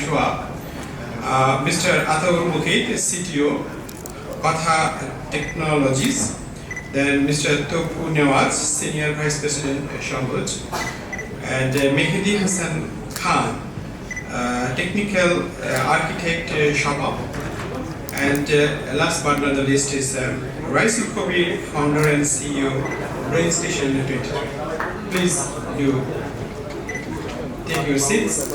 ShopUp. Mr. Ataul Mukit, CTO, Kotha Technologies. Then Mr. Topu Newaj, Senior Vice President, Shohoz. And Mehdi Hasan Khan, Technical Architect, ShopUp. And last but not the least is Raisul, Kabir, Founder and CEO, Brain Station Twitter. Please do take your seats.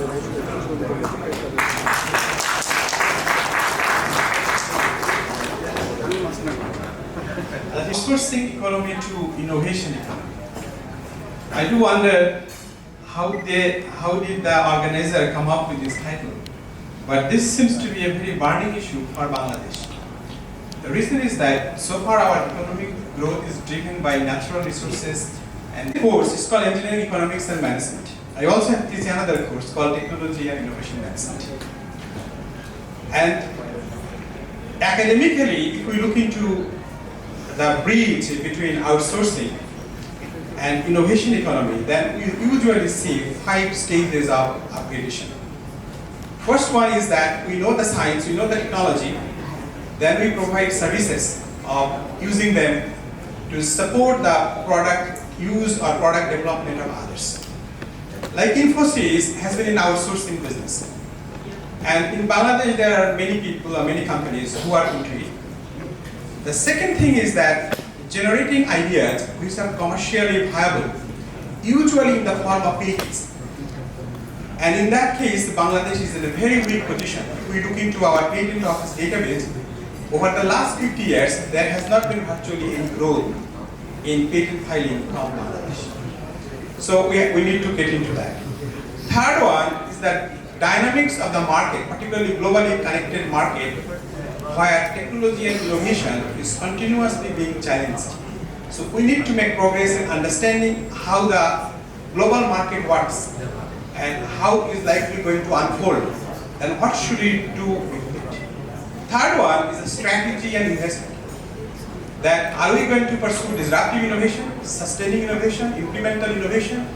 Outsourcing economy to innovation economy. I do wonder how did the organizer come up with this title? But this seems to be a very burning issue for Bangladesh. The reason is that so far our economic growth is driven by natural resources, and the course is called Engineering Economics and Management. I also have teach another course called Technology and Innovation Management. And academically, if we look into the bridge between outsourcing and innovation economy, then we usually see 5 stages of upgradation. First one is that we know the science, we know the technology, then we provide services of using them to support the product use or product development of others. Like Infosys has been in outsourcing business. And in Bangladesh, there are many people or many companies who are into it. The second thing is that generating ideas which are commercially viable, usually in the form of patents. And in that case, Bangladesh is in a very weak position. If we look into our patent office database, over the last 50 years, there has not been virtually any growth in patent filing from Bangladesh. So we need to get into that. Third one is that dynamics of the market, particularly globally connected market, where technology and innovation is continuously being challenged. So we need to make progress in understanding how the global market works and how it is likely going to unfold, and what should we do with it. Third one is a strategy and investment. That are we going to pursue disruptive innovation, sustaining innovation, incremental innovation?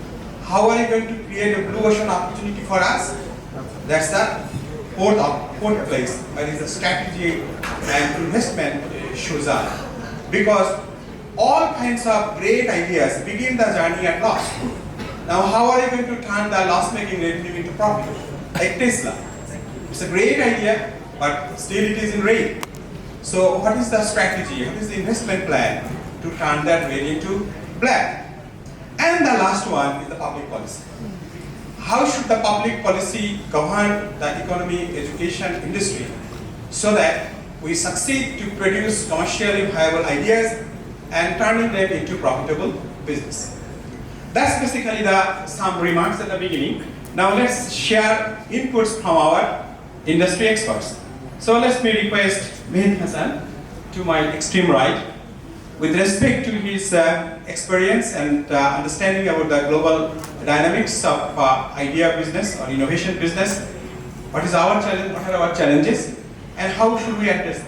How are we going to create a blue ocean opportunity for us? That's the fourth place, that is the strategy and investment shows up. Because all kinds of great ideas begin the journey at loss. Now how are you going to turn the loss-making revenue into profit? Like Tesla. It's a great idea, but still it is in red. So what is the strategy? What is the investment plan to turn that red into black? And the last one is the public policy. How should the public policy govern the economy, education, industry so that we succeed to produce commercially viable ideas and turning them into profitable business? That's basically some remarks at the beginning. Now let's share inputs from our industry experts. So let me request Mehdi Hasan to my extreme right. With respect to his experience and understanding about the global dynamics of idea business or innovation business, what is our challenge, what are our challenges, and how should we address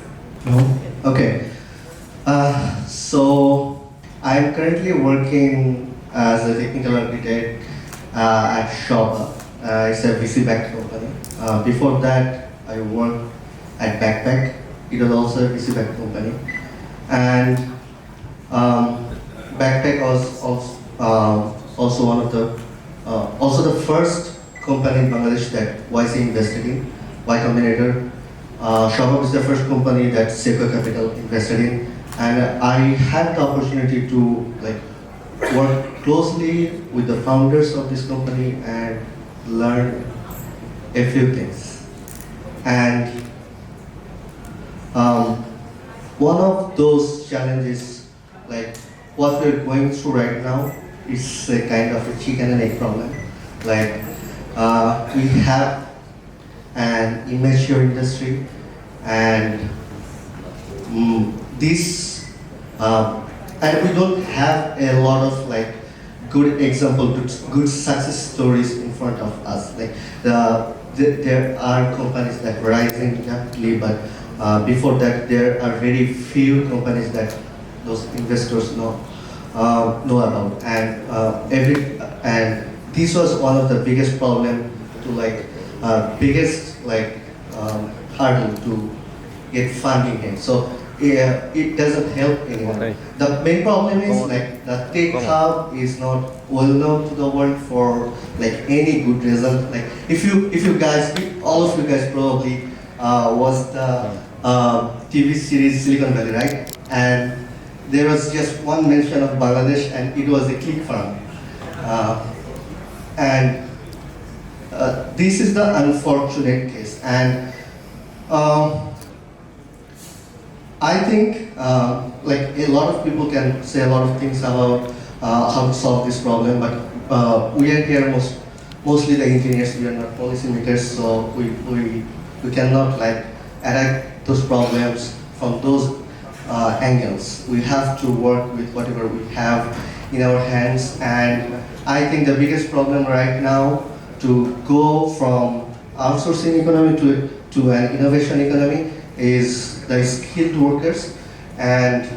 them? Okay. So I'm currently working as a technical architect at ShopUp. It's a VC-backed company. Before that, I worked at Backpack. It was also a VC-backed company. And Backpack was also one of the also the first company in Bangladesh that YC invested in, Y Combinator. ShopUp is the first company that Sequoia Capital invested in, and I had the opportunity to work closely with the founders of this company and learn a few things. And one of those challenges, like what we're going through right now, is a kind of a chicken and egg problem. Like we have an immature industry, and and we don't have a lot of good example, good success stories in front of us. Like there are companies that are rising rapidly, but before that there are very few companies that those investors know about. And this was one of the biggest problem to biggest like hurdle to get funding here. So yeah, it doesn't help anyone. Right. The main problem is like the tech hub is not well known to the world for like any good result. Like if you guys, all of you guys probably watched the TV series Silicon Valley, right? And there was just one mention of Bangladesh, and it was a click farm. And this is the unfortunate case. And I think like a lot of people can say a lot of things about how to solve this problem, but we are here mostly the engineers. We are not policymakers, so we cannot like attack those problems from those angles. We have to work with whatever we have in our hands, and I think the biggest problem right now to go from outsourcing economy to an innovation economy is the skilled workers, and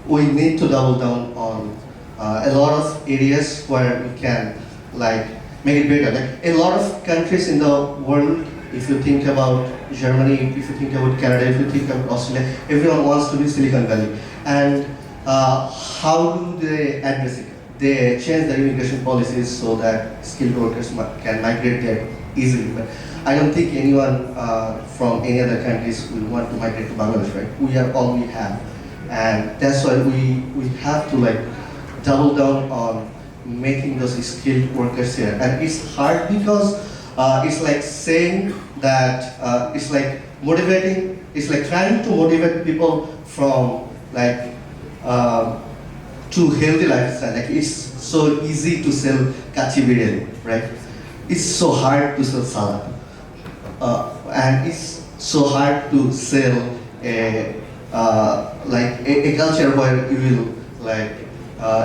we need to double down on a lot of areas where we can like make it better. Like a lot of countries in the world, if you think about Germany, if you think about Canada, if you think about Australia, everyone wants to be Silicon Valley. And how do they address it? They change their immigration policies so that skilled workers can migrate there easily. But I don't think anyone from any other countries will want to migrate to Bangladesh, right? We are all we have. And that's why we have to like double down on making those skilled workers here. And it's hard because it's like saying that, it's like motivating, it's like trying to motivate people from like, to healthy lifestyle. Like it's so easy to sell kachi biryani, right? It's so hard to sell salad. And it's so hard to sell like a culture where you will like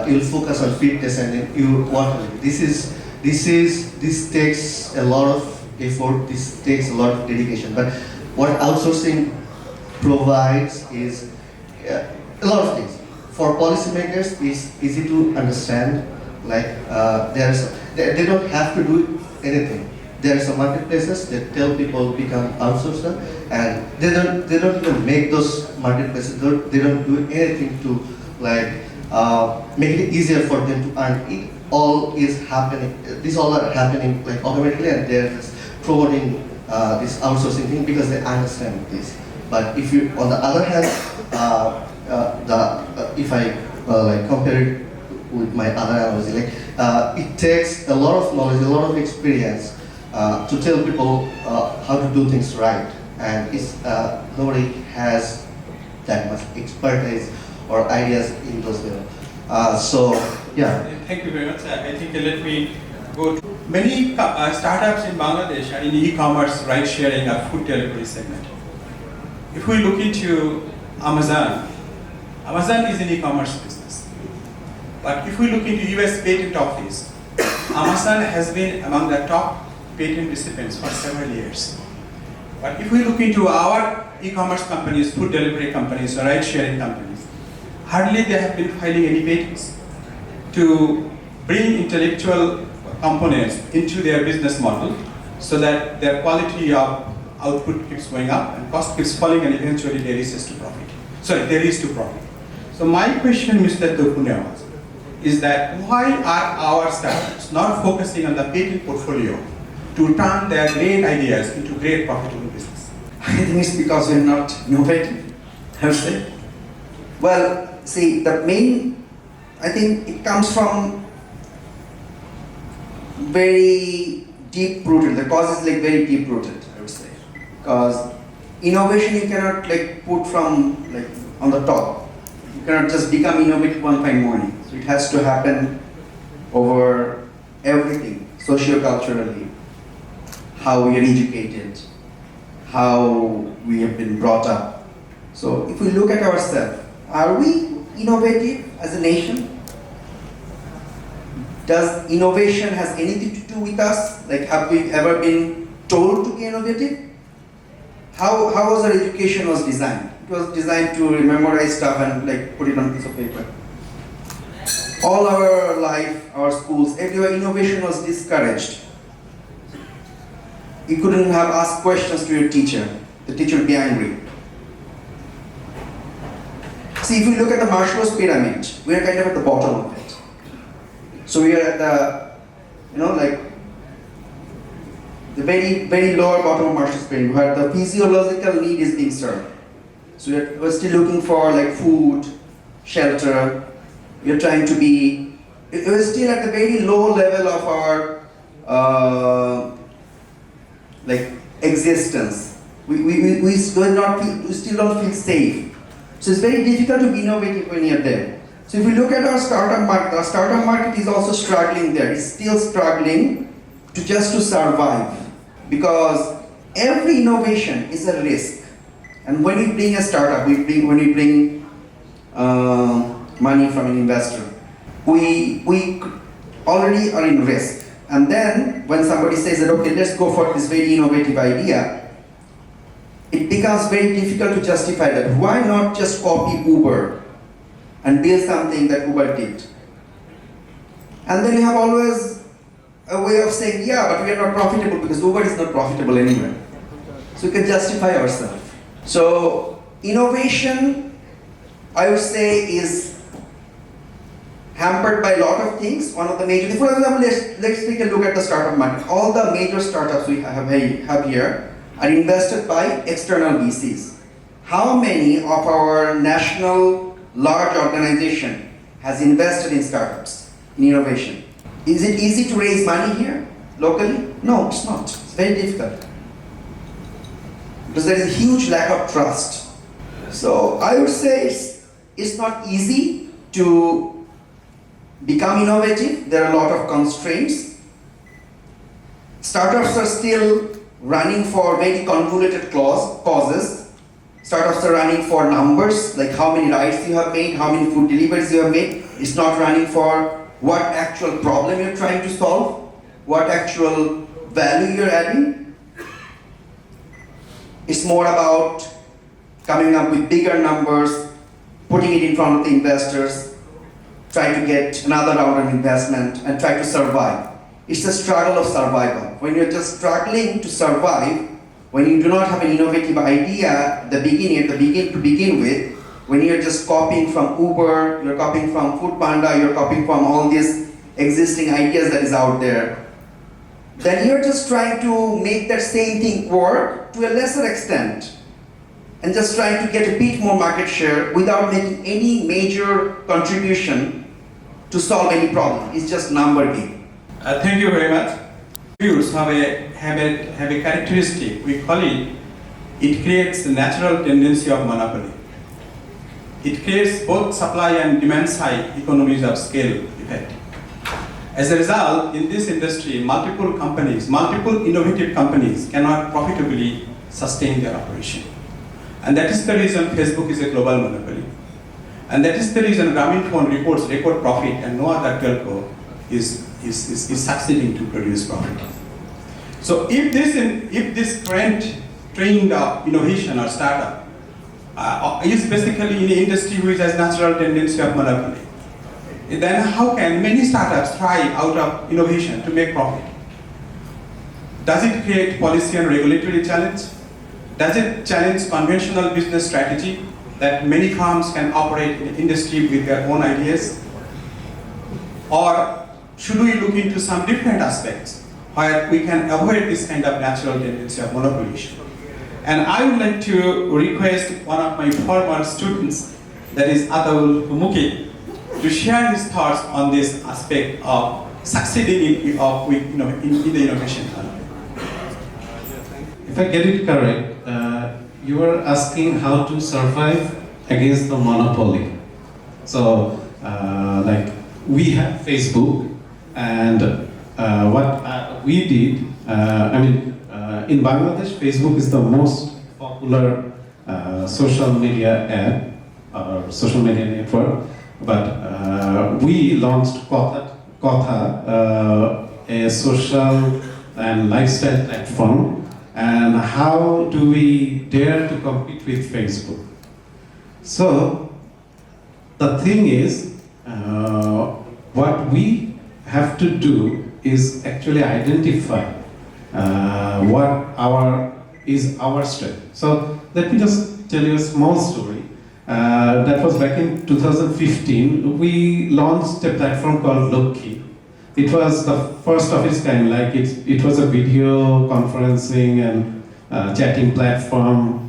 you'll focus on fitness and then you want to. This takes a lot of effort. This takes a lot of dedication. But what outsourcing provides is a lot of things. For policymakers, it's easy to understand. Like they don't have to do anything. There are some marketplaces that tell people become outsourcer, and they don't even make those marketplaces. They don't do anything to like make it easier for them to earn. It all is happening. These all are happening like automatically, and they're just promoting this outsourcing thing because they understand this. But if you, on the other hand, if I like compare it with my other analogy, like it takes a lot of knowledge, a lot of experience to tell people how to do things right, and it's nobody has that much expertise or ideas in those levels. So yeah. Thank you very much. I think let me go to many startups in Bangladesh are in e-commerce, ride sharing, or food delivery segment. If we look into Amazon is an e-commerce business. But if we look into US Patent Office, Amazon has been among the top patent recipients for several years. But if we look into our e-commerce companies, food delivery companies, or ride-sharing companies, hardly they have been filing any patents to bring intellectual components into their business model so that their quality of output keeps going up and cost keeps falling, and eventually they reach to profit. They reach to profit. So my question, Mr. Topu, is that why are our startups not focusing on the patent portfolio to turn their great ideas into great profitable business? I think it's because we're not innovative, I would say. Well, see, the main, I think it comes from very deep-rooted, the cause is like very deep-rooted, I would say. Because innovation you cannot like put from like on the top. You cannot just become innovative one fine morning. So it has to happen over everything, socio-culturally, how we are educated, how we have been brought up. So if we look at ourselves, are we innovative as a nation? Does innovation has anything to do with us? Like, have we ever been told to be innovative? How was our education was designed? It was designed to memorize stuff and like put it on a piece of paper. All our life, our schools, everywhere innovation was discouraged. You couldn't have asked questions to your teacher. The teacher would be angry. See, if you look at the Maslow's pyramid, we are kind of at the bottom of it. So we are at the, like the very, very lower bottom of Maslow's pyramid, where the physiological need is being served. So we're still looking for like food, shelter. We're trying to be, we're still at the very low level of our like existence. We still don't feel safe. So it's very difficult to be innovative when you're there. So if we look at our startup market is also struggling there. It's still struggling to survive, because every innovation is a risk. And when we bring a startup, when we bring money from an investor, we already are in risk. And then when somebody says that, okay, let's go for this very innovative idea, it becomes very difficult to justify that. Why not just copy Uber and build something that Uber did? And then you have always a way of saying, yeah, but we are not profitable because Uber is not profitable anywhere. So we can justify ourselves. So innovation, I would say, is hampered by a lot of things. One of the major things, for example, let's take a look at the startup market. All the major startups we have here are invested by external VCs. How many of our national large organization has invested in startups, in innovation? Is it easy to raise money here, locally? No, it's not. It's very difficult. Because there is a huge lack of trust. So I would say it's not easy to become innovative. There are a lot of constraints. Startups are still running for very convoluted causes. Startups are running for numbers, like how many rides you have made, how many food deliveries you have made. It's not running for what actual problem you're trying to solve, what actual value you're adding. It's more about coming up with bigger numbers, putting it in front of the investors, trying to get another round of investment, and try to survive. It's a struggle of survival. When you're just struggling to survive, when you do not have an innovative idea at the beginning to begin with, when you're just copying from Uber, you're copying from Foodpanda, you're copying from all these existing ideas that is out there, then you're just trying to make that same thing work to a lesser extent, and just trying to get a bit more market share without making any major contribution to solve any problem. It's just number game. Thank you very much. Views have a characteristic. We call it creates the natural tendency of monopoly. It creates both supply and demand side economies of scale effect. As a result, in this industry, multiple innovative companies cannot profitably sustain their operation. And that is the reason Facebook is a global monopoly. And that is the reason Grameenphone reports record profit and no other telco is succeeding to produce profit. So if this trained innovation or startup is basically in an industry which has natural tendency of monopoly, then how can many startups thrive out of innovation to make profit? Does it create policy and regulatory challenge? Does it challenge conventional business strategy that many firms can operate in the industry with their own ideas? Or should we look into some different aspects where we can avoid this kind of natural tendency of monopolization? And I would like to request one of my former students, that is Ataul Mukit, to share his thoughts on this aspect of succeeding in the innovation. If I get it correct, you were asking how to survive against the monopoly. So, like we have Facebook, and what we did, in Bangladesh, Facebook is the most popular social media app or social media network. But we launched Kotha, a social and lifestyle platform. And how do we dare to compete with Facebook? So the thing is, what we have to do is actually identify what is our strength. So let me just tell you a small story. That was back in 2015. We launched a platform called Mukit. It was the first of its kind. Like it was a video conferencing and chatting platform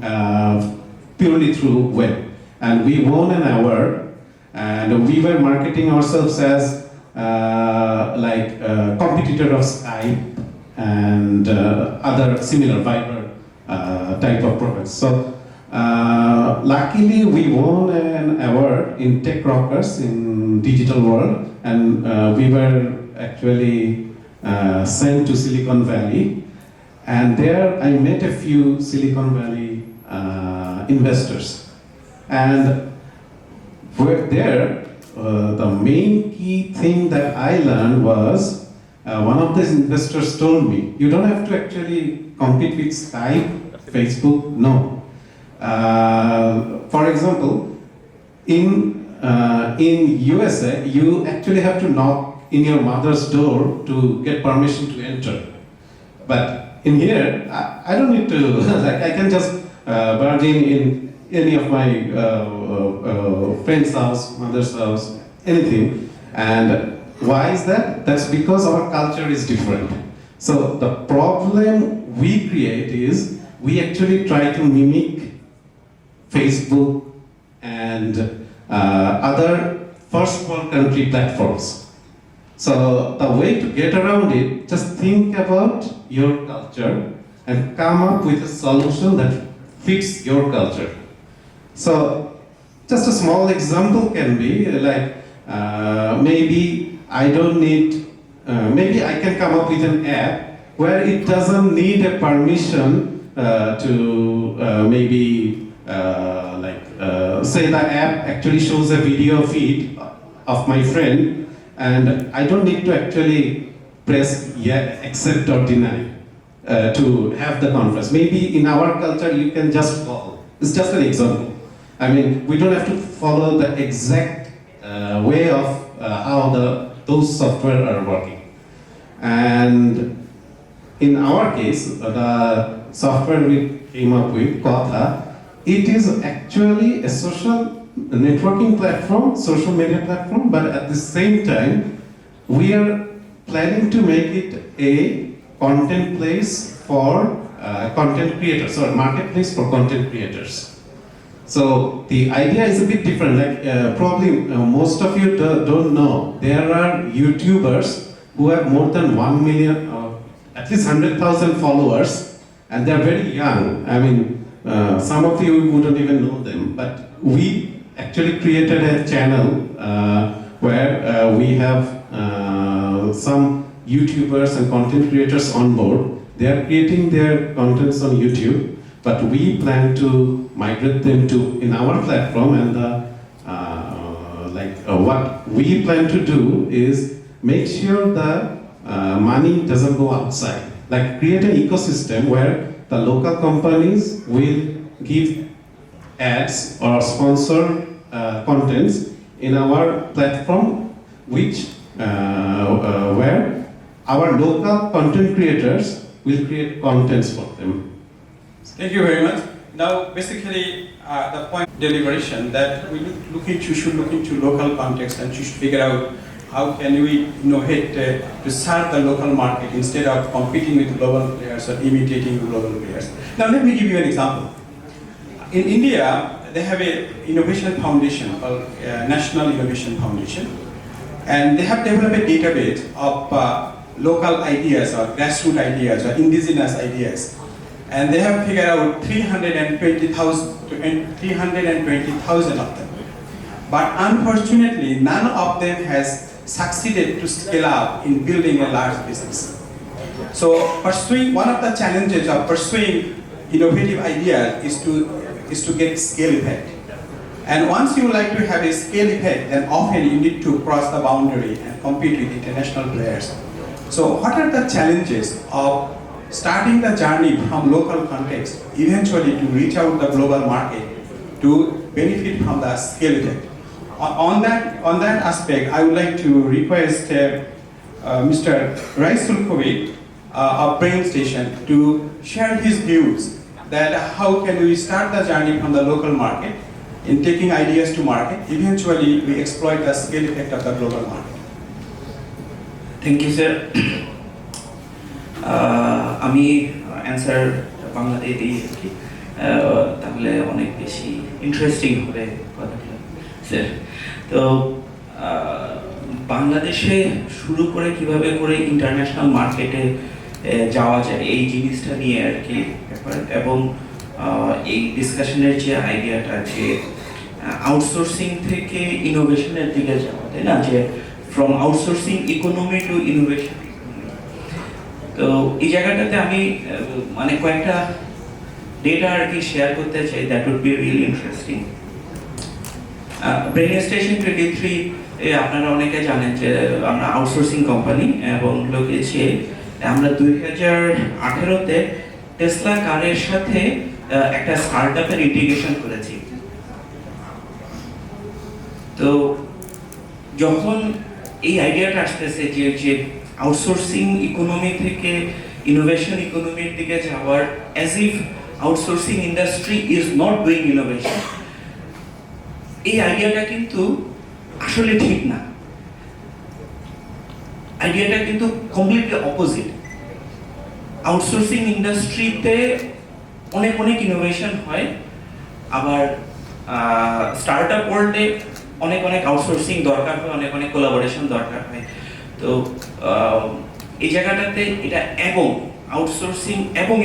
purely through web. And we won an award, and we were marketing ourselves as competitor of Skype and other similar Viber type of products. So luckily we won an award in Tech Rockers in digital world, and we were actually sent to Silicon Valley, and there I met a few Silicon Valley investors. And the main key thing that I learned was one of these investors told me, you don't have to actually compete with Skype, Facebook, no. For example, in USA, you actually have to knock in your mother's door to get permission to enter. But in here, I don't need to, like I can just barge in any of my friend's house, mother's house, anything. And why is that? That's because our culture is different. So the problem we create is we actually try to mimic Facebook and other first world country platforms. So the way to get around it, just think about your culture and come up with a solution that fits your culture. So just a small example can be like maybe I don't need, maybe I can come up with an app where it doesn't need a permission to maybe say the app actually shows a video feed of my friend, and I don't need to actually press accept or deny to have the conference. Maybe in our culture you can just call. It's just an example. I mean, we don't have to follow the exact way of how those software are working. And in our case, the software we came up with, Kotha, it is actually a social networking platform, social media platform, but at the same time, we are planning to make it a content place for content creators, or marketplace for content creators. So the idea is a bit different. Like probably most of you don't know, there are YouTubers who have more than 1 million, at least 100,000 followers, and they're very young. I mean, some of you wouldn't even know them, but we actually created a channel where we have some YouTubers and content creators on board. They are creating their contents on YouTube, but we plan to migrate them to in our platform, and what we plan to do is make sure the money doesn't go outside. Like create an ecosystem where the local companies will give ads or sponsor contents in our platform, which where our local content creators will create contents for them. Thank you very much. Now, basically, the point deliberation that we should look into local context, and should figure out how can we innovate to serve the local market instead of competing with global players or imitating global players. Now, let me give you an example. In India, they have an innovation foundation called National Innovation Foundation, and they have developed a database of local ideas or grassroots ideas or indigenous ideas. And they have figured out 320,000 of them. But unfortunately, none of them has succeeded to scale up in building a large business. So one of the challenges of pursuing innovative ideas is to get scale effect. And once you like to have a scale effect, then often you need to cross the boundary and compete with international players. So what are the challenges of starting the journey from local context, eventually to reach out the global market to benefit from the scale effect? On that aspect, I would like to request Mr. Raisul, a brain station to share his views that how can we start the journey from the local market in taking ideas to market. Eventually, we exploit the scale effect of the global market. Thank you, sir. আমি answer বাংলাতে দিই আর কি, তাহলে অনেক বেশি interesting হবে কথাগুলো sir. তো বাংলাদেশে শুরু করে কিভাবে করে ইন্টারন্যাশনাল মার্কেটে যাওয়া যায় এই জিনিসটা নিয়ে আর কি ব্যাপার, এবং এই ডিসকাশনের যে আইডিয়াটা যে আউটসোর্সিং থেকে ইনোভেশনের দিকে যাওয়া, তাই না, যে from outsourcing economy to innovation. তো এই জায়গাটাতে আমি মানে কয়েকটা ডেটা আর কি শেয়ার করতে চাই, that would be really interesting. Brain station 23 আপনারা অনেকে জানেন যে আমরা আউটসোর্সিং কোম্পানি, এবং লোকেছে আমরা 2018-তে টেসলা কারের সাথে একটা স্টার্টআপের ইন্টিগ্রেশন করেছি। তো যখন এই আইডিয়াটা আসতেছে যে আউটসোর্সিং ইকোনমি থেকে ইনোভেশন ইকোনমির দিকে যাওয়ার, as if outsourcing industry is not doing innovation, এই আইডিয়াটা কিন্তু আসলে ঠিক না। আইডিয়াটা কিন্তু কমপ্লিটলি অপোজিট। আউটসোর্সিং ইন্ডাস্ট্রিতে অনেক ইনোভেশন হয়, আবার স্টার্টআপ ওয়ার্ল্ডে অনেক আউটসোর্সিং দরকার হয়, অনেক কোলাবোরেশন দরকার হয়। তো এই জায়গাটাতে এটা এবং আউটসোর্সিং এবং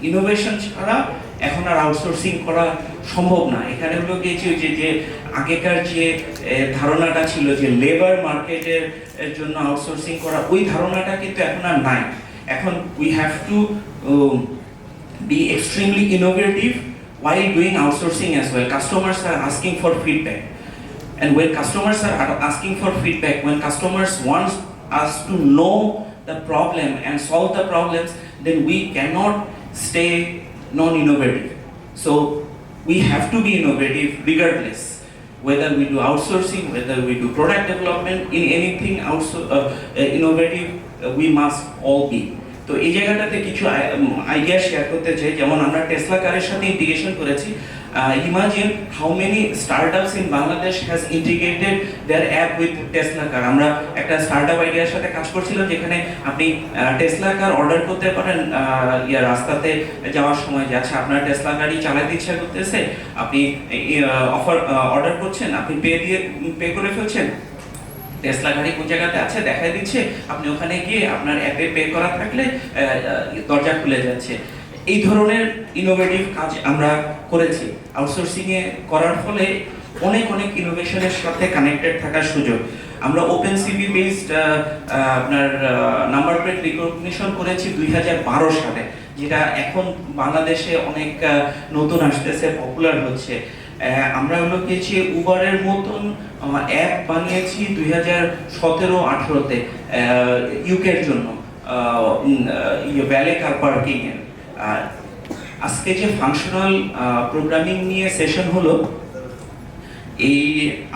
ইনোভেশন ছাড়া এখন আর আউটসোর্সিং করা সম্ভব না। এখানে হলো গিয়েছে যে আগেকার যে ধারণাটা ছিল যে লেবার মার্কেটের জন্য আউটসোর্সিং করা, ওই ধারণাটা কিন্তু এখন আর নাই। এখন we have to B extremely innovative while doing outsourcing as well. Customers are asking for feedback, and when customers are asking for feedback, when customers want us to know the problem and solve the problems, then we cannot stay non-innovative. So we have to be innovative regardless, whether we do outsourcing, whether we do product development, in anything innovative, we must all be. তো এই জায়গাটাতে কিছু idea share করতে চাই। যেমন আমরা Tesla কারের সাথে ইন্টিগ্রেশন করেছি। Imagine how many startups in Bangladesh has integrated their app with Tesla car. আমরা একটা স্টার্টআপ আইডিয়ার সাথে কাজ করছিলাম, যেখানে আপনি টেসলা কার অর্ডার করতে পারেন রাস্তাতে যাওয়ার সময়, যে আচ্ছা আপনার টেসলা গাড়ি চালাতে ইচ্ছা করতেছে, আপনি অর্ডার করছেন, আপনি পে করে ফেলছেন, টেসলা গাড়ি কোন জায়গাতে আছে দেখাই দিচ্ছে, আপনি ওখানে গিয়ে আপনার অ্যাপে পে করা থাকলে দরজা খুলে যাচ্ছে। এই ধরনের ইনোভেটিভ কাজ আমরা করেছি। আউটসোর্সিং এ করার ফলে অনেক ইনোভেশনের সাথে কানেক্টেড থাকার সুযোগ। আমরা ওপেন সিপি বেসড আপনার নাম্বার প্লেট রিকগনিশন করেছি 2012 সালে, যেটা এখন বাংলাদেশে অনেক নতুন আসতেছে, পপুলার হচ্ছে। আমরা হলো গিয়েছি উবারের মতন অ্যাপ বানিয়েছি 2017-18-তে ইউকের জন্য, ভ্যালে কার পার্কিং এর। আজকে যে ফাংশনাল প্রোগ্রামিং নিয়ে সেশন হলো, এই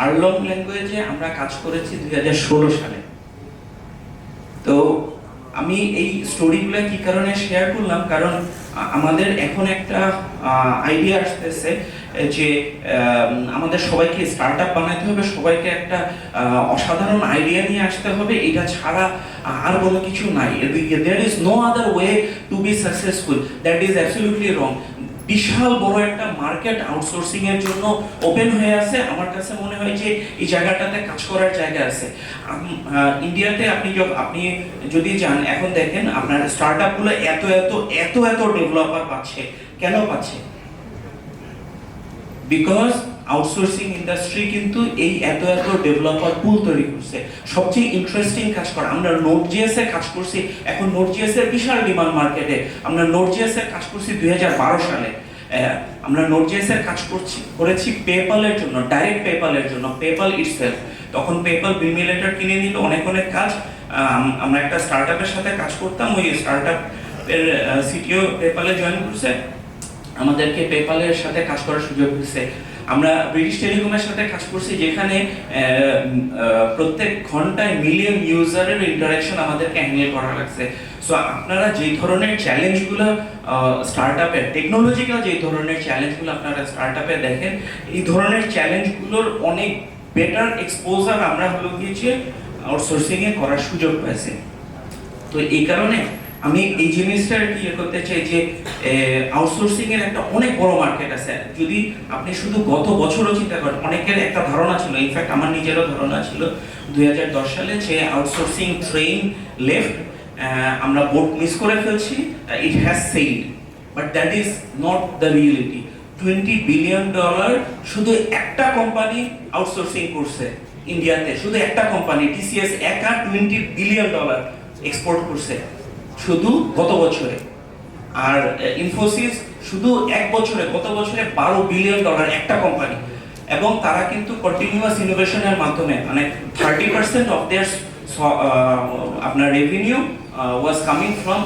আরলং ল্যাঙ্গুয়েজে আমরা কাজ করেছি 2016 সালে। তো আমি এই স্টোরিগুলো কি কারণে শেয়ার করলাম, কারণ আমাদের এখন একটা আইডিয়া আসতেছে যে আমাদের সবাইকে স্টার্টআপ বানাতে হবে, সবাইকে একটা অসাধারণ আইডিয়া নিয়ে আসতে হবে, এটা ছাড়া আর কোনো কিছু নাই। There is no other way to be successful. That is absolutely wrong. বিশাল বড় একটা মার্কেট আউটসোর্সিং এর জন্য ওপেন হয়ে আছে। আমার কাছে মনে হয় যে এই জায়গাটাতে কাজ করার জায়গা আছে। ইন্ডিয়াতে আপনি যদি যান, এখন দেখেন আপনার স্টার্টআপ গুলো এত ডেভেলপার পাচ্ছে। কেন পাচ্ছে? বিকজ আউটসোর্সিং ইন্ডাস্ট্রি কিন্তু এই এত ডেভেলপার পুল তৈরি করছে। সবচেয়ে ইন্টারেস্টিং কাজ করা, আমরা নোড.js এ কাজ করছি, এখন নোড.js এর বিশাল ডিমান্ড মার্কেটে। আমরা নোড.js এর কাজ করছি 2012 সালে। আমরা নোড.js এর কাজ করেছি পেপ্যালের জন্য, ডাইরেক্ট পেপ্যালের জন্য, পেপ্যাল ইটসেলফ। তখন পেপ্যাল বিমিলেটর কিনে নিল, অনেক কাজ। আমরা একটা স্টার্টআপের সাথে কাজ করতাম, ওই স্টার্টআপ এর সিটিও পেপ্যালে জয়েন করছে, আমাদেরকে পেপ্যালের সাথে কাজ করার সুযোগ দিচ্ছে। আমরা ব্রিটিশ টেলিকমের সাথে কাজ করছি, যেখানে প্রত্যেক ঘন্টায় মিলিয়ন ইউজারের ইন্টারাকশন আমাদেরকে হ্যান্ডেল করা লাগছে। সো আপনারা যে ধরনের চ্যালেঞ্জগুলো স্টার্টআপের, টেকনোলজিক্যাল যে ধরনের চ্যালেঞ্জগুলো আপনারা স্টার্টআপে দেখেন, এই ধরনের চ্যালেঞ্জগুলোর অনেক বেটার এক্সপোজার আমরা হলো গিয়েছে আউটসোর্সিংয়ে করার সুযোগ পাইছি। তো এই কারণে আমি এই জিনিসটা কি করতে চাই যে আউটসোর্সিং এর একটা অনেক বড় মার্কেট আছে। যদি আপনি শুধু গত বছরও চিন্তা করেন, অনেকের একটা ধারণা ছিল, ইনফ্যাক্ট আমার নিজেরও ধারণা ছিল 2010 সালে যে আউটসোর্সিং ট্রেন লেফট, আমরা বোট মিস করে ফেলছি, it has said, but that is not the reality. $20 billion শুধু একটা কোম্পানি আউটসোর্সিং করছে ইন্ডিয়াতে, শুধু একটা কোম্পানি টিসিএস একা $20 বিলিয়ন এক্সপোর্ট করছে শুধু গত বছরে। আর ইনফোসিস শুধু এক বছরে, গত বছরে $12 বিলিয়ন একটা কোম্পানি, এবং তারা কিন্তু কন্টিনিউয়াস ইনোভেশনের মাধ্যমে মানে 30% অফ দেয়ার আপনার revenue was coming from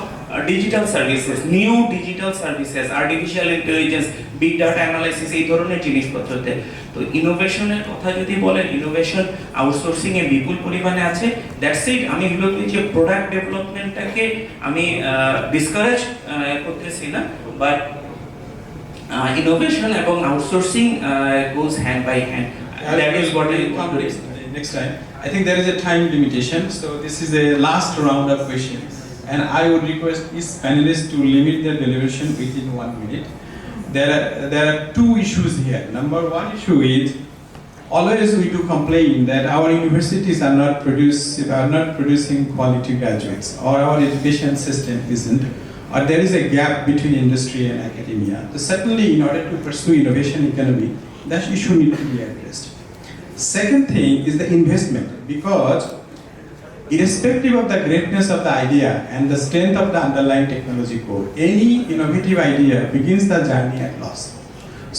digital services, new digital services, artificial intelligence, big data analysis, এই ধরনের জিনিসপত্রতে। তো ইনোভেশনের কথা যদি বলেন, ইনোভেশন আউটসোর্সিং এ বিপুল পরিমাণে আছে। That's it. আমি হলো যে প্রোডাক্ট ডেভেলপমেন্টটাকে আমি ডিসকারেজ করতেছি না, বাট innovation এবং outsourcing goes hand by hand. That is what I want to do. Next time, I think there is a time limitation, so this is a last round of questions, and I would request each panelist to limit their deliberation within 1 minute. There are two issues here. Number one issue is always we do complain that our universities are not producing quality graduates, or our education system isn't, or there is a gap between industry and academia. So certainly, in order to pursue innovation economy, that issue needs to be addressed. Second thing is the investment, because irrespective of the greatness of the idea and the strength of the underlying technology core, any innovative idea begins the journey at loss.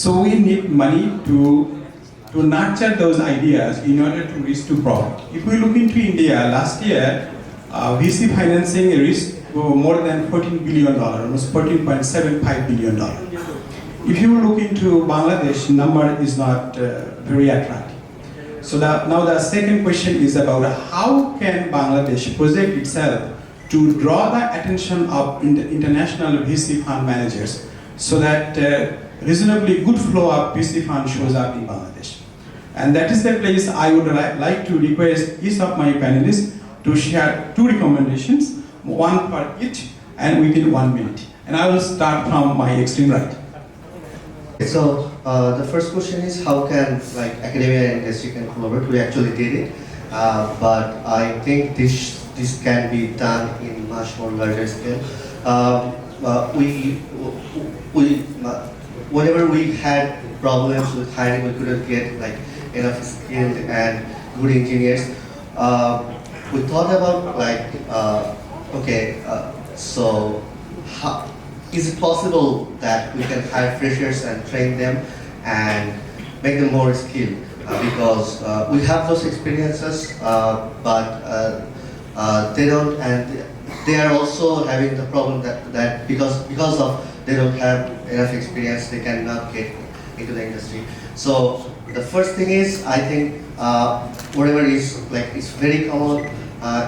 So we need money to nurture those ideas in order to reach to profit. If we look into India, last year, VC financing reached more than $14 billion, almost $14.75 billion. If you look into Bangladesh, number is not very attractive. So now the second question is about how can Bangladesh project itself to draw the attention of international VC fund managers, so that reasonably good flow of VC fund shows up in Bangladesh. And that is the place I would like to request each of my panelists to share two recommendations, one per each, and within 1 minute. And I will start from my extreme right. So the first question is how can like academia and industry can collaborate? We actually did it, but I think this can be done in much more larger scale. Whenever we had problems with hiring, we couldn't get like enough skilled and good engineers. We thought about like so how is it possible that we can hire freshers and train them and make them more skilled? Because we have those experiences, but they don't, and they are also having the problem that because of they don't have enough experience, they cannot get into the industry. So the first thing is, I think whatever is like it's very common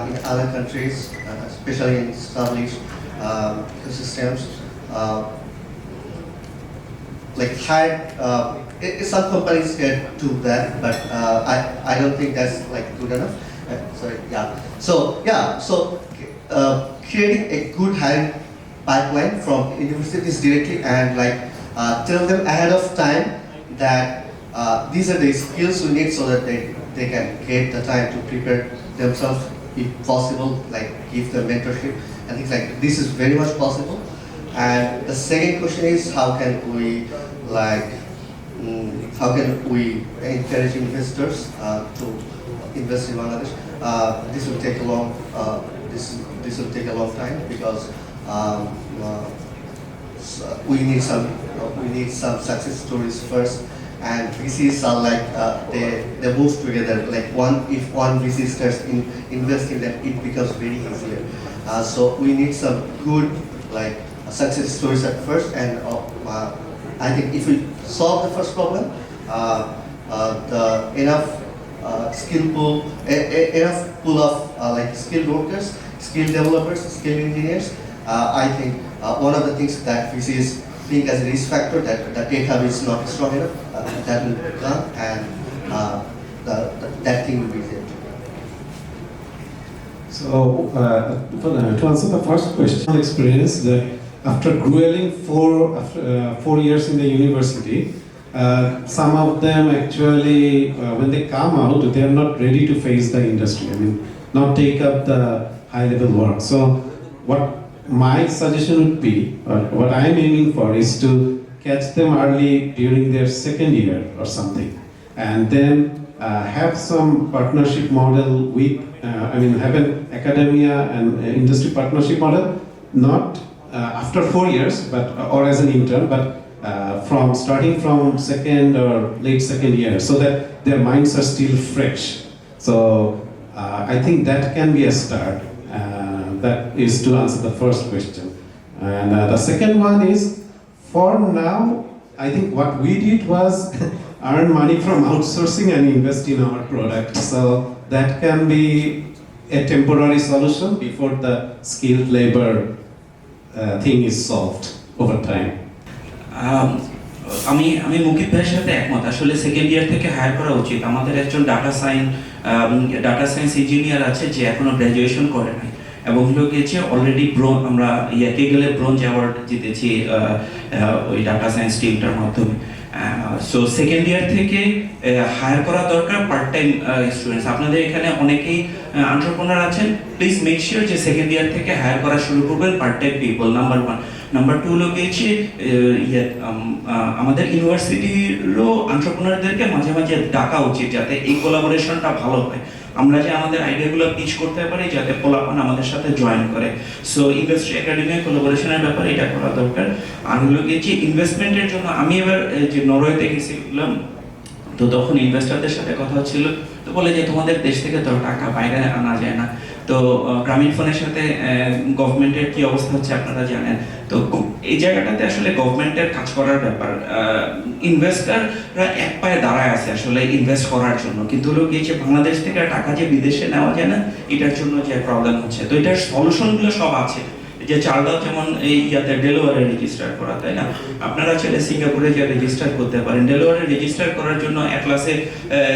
in other countries, especially in established ecosystems. Like hire, some companies can do that, but I don't think that's like good enough. So creating a good hiring pipeline from universities directly, and like tell them ahead of time that these are the skills we need, so that they can get the time to prepare themselves, if possible, like give them mentorship. I think like this is very much possible. And the second question is how can we encourage investors to invest in Bangladesh? This will take a long this will take a long time, because we need some success stories first. And VCs are like they move together. Like if one VC starts investing, then it becomes very easier. So we need some good success stories at first, and I think if we solve the first problem, the enough skill pool, enough pool of like skilled workers, skilled developers, skilled engineers. I think one of the things that we see is being as a risk factor that the tech hub is not strong enough. That will come and that thing will be there. So, to answer the first question, experience that after grueling 4 years in the university, some of them actually, when they come out, they are not ready to face the industry. I mean, not take up the high-level work. So, what my suggestion would be, or what I'm aiming for, is to catch them early during their second year or something, and then have some partnership model with, have an academia and industry partnership model, not after 4 years, but or as an intern, but from starting from second or late second year, so that their minds are still fresh. So I think that can be a start. That is to answer the first question. And the second one is, for now, I think what we did was earn money from outsourcing and invest in our product. So that can be a temporary solution before the skilled labor thing is solved over time. আমি মুকিত ভাইয়ের সাথে একমত। আসলে second year থেকে higher করা উচিত। আমাদের একজন ডাটা সায়েন্স ইঞ্জিনিয়ার আছে যে এখনো গ্র্যাজুয়েশন করে নাই, এবং গিয়েছে অলরেডি আমরা ইয়াকে গেলে ব্রোঞ্জ অ্যাওয়ার্ড জিতেছি ওই ডাটা সায়েন্স টিমটার মাধ্যমে। সো সেকেন্ড ইয়ার থেকে হায়ার করা দরকার পার্ট টাইম স্টুডেন্টস। আপনাদের এখানে অনেকেই এন্টারপ্রেনার আছেন, প্লিজ মেক শিওর যে সেকেন্ড ইয়ার থেকে হায়ার করা শুরু করবেন part time people, number 1। Number 2 হলো গিয়েছে আমাদের ইউনিভার্সিটিরও এন্টারপ্রেনারদেরকে মাঝে মাঝে ডাকা উচিত, যাতে এই কোলাবোরেশনটা ভালো হয়। আমরা যে আমাদের আইডিয়াগুলো পিচ করতে পারি, যাতে পোলাপান আমাদের সাথে জয়েন করে। সো ইন্ডাস্ট্রি একাডেমিক কোলাবোরেশনের ব্যাপারে এটা করা দরকার। আর হলো গিয়েছে ইনভেস্টমেন্টের জন্য আমি এবার যে নরওয়েতে গেছিলাম, তো তখন ইনভেস্টরদের সাথে কথা হচ্ছিল, তো বলে যে তোমাদের দেশ থেকে তো টাকা বাইরে আনা যায় না। তো গ্রামীণ ফোনের সাথে গভর্নমেন্টের কি অবস্থা হচ্ছে আপনারা জানেন। তো এই জায়গাটাতে আসলে গভর্নমেন্টের কাজ করার ব্যাপার। ইনভেস্টররা এক পায়ে দাঁড়ায় আছে আসলে ইনভেস্ট করার জন্য, কিন্তু হলো গিয়েছে বাংলাদেশ থেকে টাকা যে বিদেশে নেওয়া যায় না, এটার জন্য যে প্রবলেম হচ্ছে। তো এটার সলিউশনগুলো সব আছে, যে চালটাও যেমন এই ইয়াতে ডেলিভারি রেজিস্টার করা, তাই না? আপনারা চাইলে সিঙ্গাপুরে যে রেজিস্টার করতে পারেন। ডেলিভারি রেজিস্টার করার জন্য অ্যাটলাসে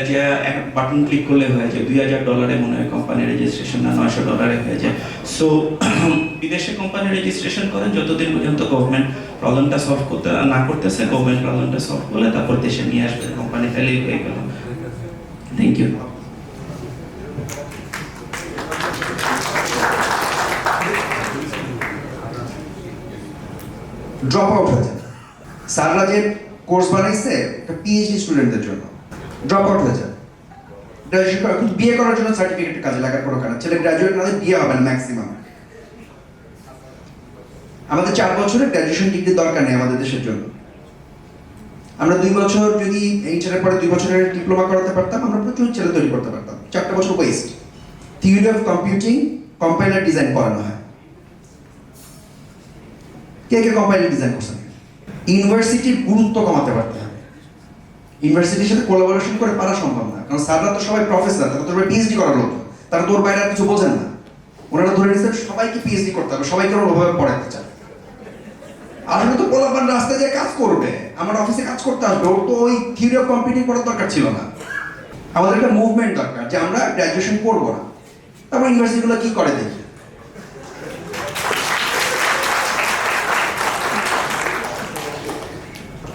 যে এক বাটন ক্লিক করলে হয়ে যায়, $2000 মনে হয় কোম্পানি রেজিস্ট্রেশন, না $900 হয়ে যায়। সো বিদেশে কোম্পানি রেজিস্ট্রেশন করেন, যতদিন পর্যন্ত গভর্নমেন্ট প্রবলেমটা সলভ করতে না করতেছে, গভর্নমেন্ট প্রবলেমটা সলভ করলে তারপর দেশে নিয়ে আসবে কোম্পানি, তাহলেই হয়ে গেল। Thank you. ড্রপ আউট হয়েছে। স্যাররা যে কোর্স বানাইছে একটা পিএইচডি স্টুডেন্টদের জন্য, ড্রপ আউট হয়েছে। গ্র্যাজুয়েশন করা, কিন্তু বিয়ে করার জন্য সার্টিফিকেট কাজে লাগার কোনো কারণ, ছেলে গ্র্যাজুয়েট না হলে বিয়ে হবে না ম্যাক্সিমাম। আমাদের 4 বছরের গ্র্যাজুয়েশন ডিগ্রি দরকার নেই আমাদের দেশের জন্য। আমরা 2 বছর যদি এইচআরের পরে 2 বছরের ডিপ্লোমা করাতে পারতাম, আমরা প্রচুর ছেলে তৈরি করতে পারতাম। 4টা বছর West. Theory of computing, compiler design করানো হয়। কে কে কম্পাইলার ডিজাইন করছেন? ইউনিভার্সিটির গুরুত্ব কমাতে পারতে হবে। ইউনিভার্সিটির সাথে কোলাবোরেশন করে পারা সম্ভব না, কারণ স্যাররা তো সবাই প্রফেসর, তারা তো পিএইচডি করার লোক, তারা তোর বাইরে আর কিছু বোঝেন না। ওনারা ধরে নিচ্ছেন সবাইকে পিএইচডি করতে হবে, সবাইকে ওভাবে পড়াতে চায়। আসলে তো পোলাপান রাস্তায় যে কাজ করবে, আমার অফিসে কাজ করতে আসবে, ওর তো ওই থিওরি অফ কম্পিউটিং করার দরকার ছিল না। আমাদের একটা মুভমেন্ট দরকার যে আমরা গ্র্যাজুয়েশন করবো না, তারপর ইউনিভার্সিটিগুলো কি করে দেখি।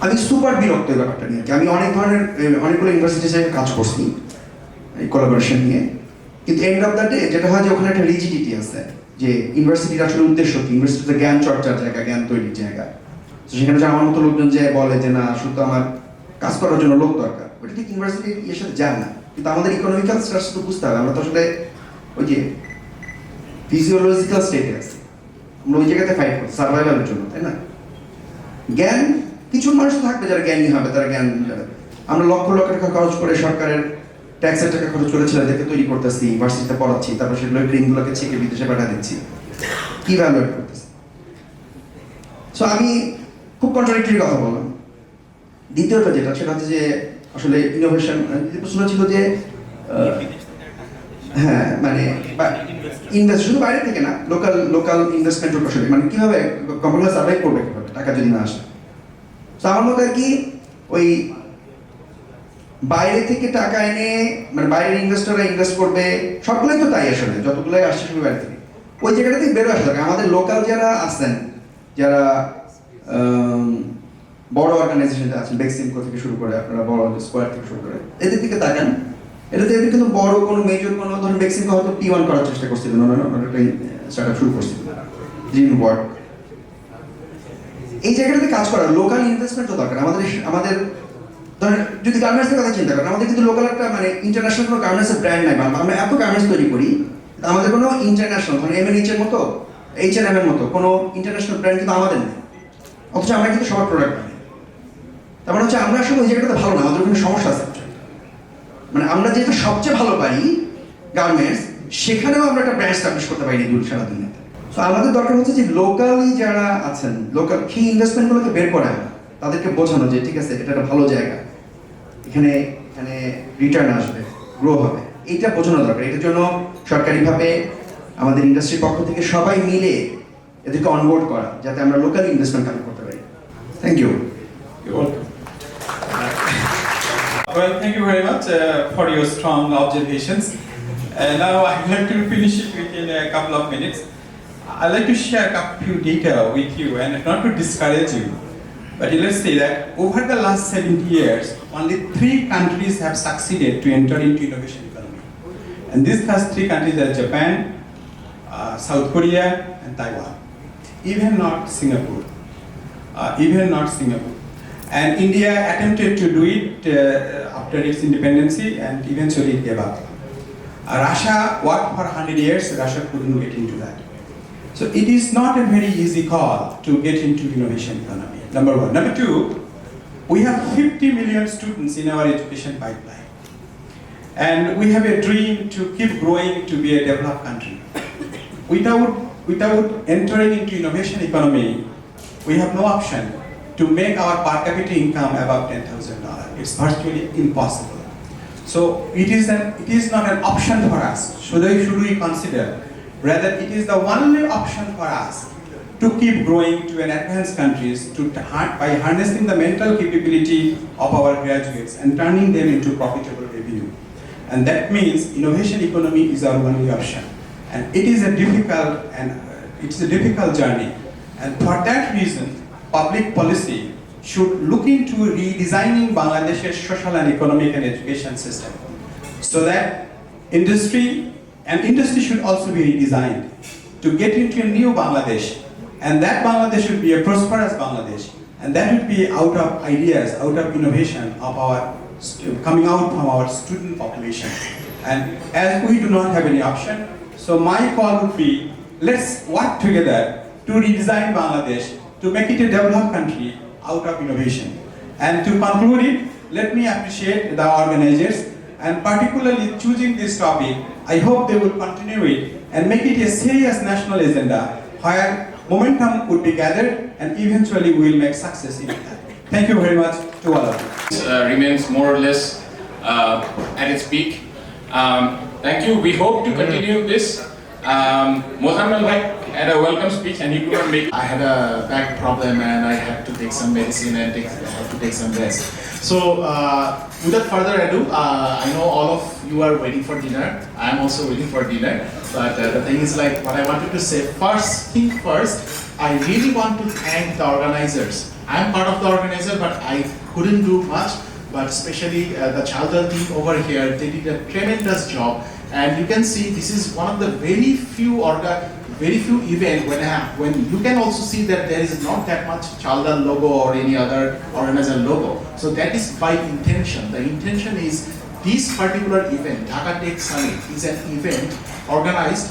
আমি সুপার বিরক্ত এই ব্যাপারটা নিয়ে। আমি অনেকগুলো ইউনিভার্সিটির সাথে কাজ করছি এই কোলাবোরেশন নিয়ে, কিন্তু এন্ড অফ দ্য ডে যেটা হয় যে ওখানে একটা রিজিডিটি আছে, যে ইউনিভার্সিটির আসলে উদ্দেশ্য কি, ইউনিভার্সিটিতে জ্ঞান চর্চার জায়গা, জ্ঞান তৈরির জায়গা। তো সেখানে যে আমার মতো লোকজন যে বলে যে না শুধু আমার কাজ করার জন্য লোক দরকার, ওটা ঠিক ইউনিভার্সিটির ইয়ের সাথে যায় না। কিন্তু আমাদের ইকোনমিক্যাল স্ট্রাকচার তো বুঝতে হবে। আমরা তো আসলে ওই যে ফিজিওলজিক্যাল স্টেটে আছি, আমরা ওই জায়গাতে ফাইট করি সার্ভাইভালের জন্য, তাই না? জ্ঞান, কিছু মানুষ থাকবে যারা জ্ঞানী হবে, তারা জ্ঞান যাবে। আমরা লক্ষ লক্ষ টাকা খরচ করে সরকারের ট্যাক্সের টাকা খরচ করে ছেলেদেরকে তৈরি করতেছি, ইউনিভার্সিটিতে পড়াচ্ছি, তারপর সেগুলো গ্রিনগুলোকে ছেঁকে বিদেশে পাঠিয়ে দিচ্ছি, কি ভ্যালুয়েট করতেছি। সো আমি খুব কন্ট্রাডিক্টরি কথা বললাম। দ্বিতীয়টা যেটা, সেটা হচ্ছে যে আসলে ইনোভেশন প্রশ্ন ছিল যে হ্যাঁ মানে ইনভেস্ট শুধু বাইরে থেকে না, লোকাল ইনভেস্টমেন্টের আসলে মানে কিভাবে কোম্পানিগুলো সার্ভাইভ করবে, কিভাবে টাকা যদি না আসে। তো আমার মতে আর কি ওই বাইরে থেকে টাকা এনে মানে বাইরের ইনভেস্টররা ইনভেস্ট করবে, সবগুলোই তো তাই আসলে, যতগুলোই আসছে সবই বাইরে থেকে, ওই জায়গাটা থেকে বেরো আসা দরকার। আমাদের লোকাল যারা আছেন, যারা বড় অর্গানাইজেশন আছেন, বেক্সিমকো থেকে শুরু করে আপনারা বড় স্কোয়ার থেকে শুরু করে, এদের দিকে তাকান। এটাতে এদের কিন্তু বড় কোনো মেজর কোনো ধরুন বেক্সিমকো হয়তো P1 করার চেষ্টা করছিলেন, ওনারা একটা স্টার্টআপ শুরু করছিলেন ড্রিম ওয়ার্ক। এই জায়গাটাতে কাজ করা লোকাল ইনভেস্টমেন্টও দরকার। আমাদের ধরেন যদি গার্মেন্টসের কথা চিন্তা করেন, আমাদের কিন্তু লোকাল একটা মানে ইন্টারন্যাশনাল কোনো গার্মেন্টসের ব্র্যান্ড নাই। আমরা এত গার্মেন্টস তৈরি করি, আমাদের কোনো ইন্টারন্যাশনাল ধরেন M&H এর মতো, H&M এর মতো কোনো ইন্টারন্যাশনাল ব্র্যান্ড কিন্তু আমাদের নেই, অথচ আমরা কিন্তু সবার প্রোডাক্ট বানাই। তার মানে হচ্ছে আমরা আসলে ওই জায়গাটাতে ভালো না, আমাদের ওখানে সমস্যা আছে। মানে আমরা যেহেতু সবচেয়ে ভালো পারি গার্মেন্টস, সেখানেও আমরা একটা ব্র্যান্ড স্টাবলিশ করতে পারিনি সারা দুনিয়াতে। তো আমাদের দরকার হচ্ছে যে লোকালি যারা আছেন, লোকাল কি ইনভেস্টমেন্টগুলোকে বের করা, তাদেরকে বোঝানো যে ঠিক আছে এটা একটা ভালো জায়গা, এখানে রিটার্ন আসবে, গ্রো হবে, এইটা বোঝানো দরকার। এটার জন্য সরকারিভাবে আমাদের ইন্ডাস্ট্রির পক্ষ থেকে সবাই মিলে এদেরকে অনবোর্ড করা, যাতে আমরা লোকাল ইনভেস্টমেন্ট কালেক্ট করতে পারি। Thank you. Well, thank you very much for your strong observations. Now I'd like to finish it within a couple of minutes. I'd like to share a few data with you, and not to discourage you, but let's say that over the last 70 years, only 3 countries have succeeded to enter into innovation economy. And these first 3 countries are Japan, South Korea, and Taiwan. Even not Singapore. And India attempted to do it after its independence, and eventually it gave up. Russia worked for 100 years, Russia couldn't get into that. So it is not a very easy call to get into innovation economy, number one. Number two, we have 50 million students in our education pipeline. And we have a dream to keep growing to be a developed country. Without entering into innovation economy, we have no option to make our per capita income above $10,000. It's virtually impossible. So it is not an option for us. Should we consider? Rather, it is the only option for us to keep growing to an advanced countries by harnessing the mental capability of our graduates and turning them into profitable revenue. And that means innovation economy is our only option. And it is a difficult journey. And for that reason, public policy should look into redesigning Bangladesh's social and economic and education system, so that industry should also be redesigned to get into a new Bangladesh, and that Bangladesh should be a prosperous Bangladesh, and that would be out of ideas, out of innovation of coming out from our student population. And as we do not have any option, so my call would be, let's work together to redesign Bangladesh, to make it a developed country out of innovation. And to conclude it, let me appreciate the organizers, and particularly choosing this topic. I hope they will continue it and make it a serious national agenda where momentum would be gathered, and eventually we will make success in that. Thank you very much to all of you. Remains more or less at its peak. Thank you. We hope to continue this. Mohammed had a welcome speech and he couldn't make. I had a back problem and I had to take some medicine and have to take some rest. So without further ado, I know all of you are waiting for dinner. I am also waiting for dinner. But the thing is, like, what I wanted to say, first thing first, I really want to thank the organizers. I am part of the organizer, but I couldn't do much. But especially the Chaldal team over here, they did a tremendous job. And you can see this is one of the very few events when you can also see that there is not that much Chaldal logo or any other organizer logo. So that is by intention. The intention is this particular event, Dhaka Tech Summit, is an event organized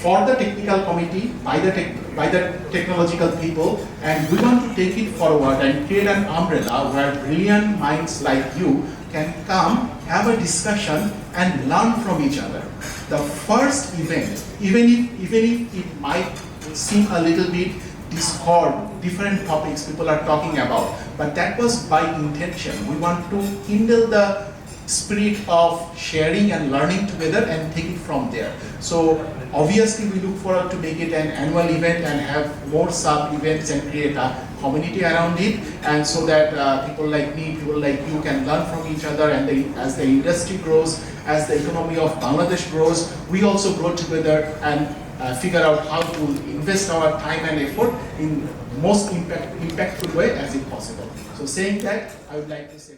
for the technical committee by the technological people, and we want to take it forward and create an umbrella where brilliant minds like you can come, have a discussion and learn from each other. The first event, even if it might seem a little bit discord different topics people are talking about, but that was by intention. We want to kindle the spirit of sharing and learning together and take it from there. So obviously we look forward to make it an annual event and have more sub-events and create a community around it, and so that people like me, people like you can learn from each other, and as the industry grows, as the economy of Bangladesh grows, we also grow together and figure out how to invest our time and effort in most impactful way as it possible. So saying that, I would like to say